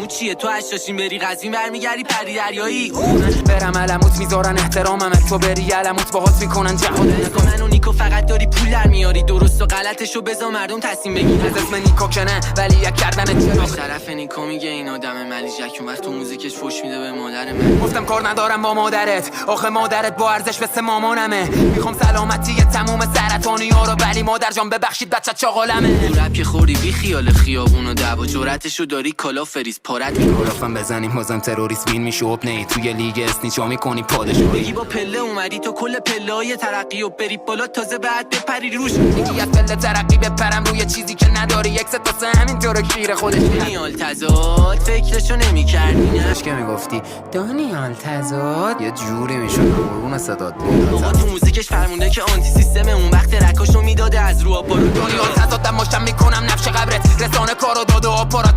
علموت چیه؟ تو هشتاشین بری قزوین برمیگردی پری دریایی. برم علموت میذارن احترامم، تو بری علموت باهات میکنن جهاد. من و نیکو فقط داری پول در میاری، درست و غلطشو بذار مردم تصمیم بگیرن. از اسم نیکو که نه ولی یک کردن چرا طرف نیکو میگه این آدم ملیجک، اون وقت تو موزیکش فوش میده به مادر من. گفتم کار ندارم با مادرت، آخه مادرت با ارزش مثل مامانمه. میخوام سلامتی تموم سرطانی ها رو، ولی مادر جان ببخشید بچه چاقالمه. تو رپ که خوری بی خیال خیابون و دعوا، جرأتشو داری کالا فریز پارت میگرفتم بزنیم بازم تروریست وین میشه نه توی لیگ اسنیچا میکنی پادشاهی. بگی با پله اومدی تو کل پله‌های ترقی و بری بالا، تازه بعد بپری روش. میگی از پله ترقی بپرم روی چیزی که نداری، یک ست واسه همینطور کیر خودش. دانیال تزاد فکرشو نمی‌کردی نه؟ که میگفتی دانیال تزاد یه جوری میشد قربون صدات بود. آقا تو موزیکش فرمونده که آنتی سیستم اون وقت رکاشو میداده از رو آپارو. دانیال تزاد مشتم میکنم نفش قبرت، رسانه کارو داده و آپارات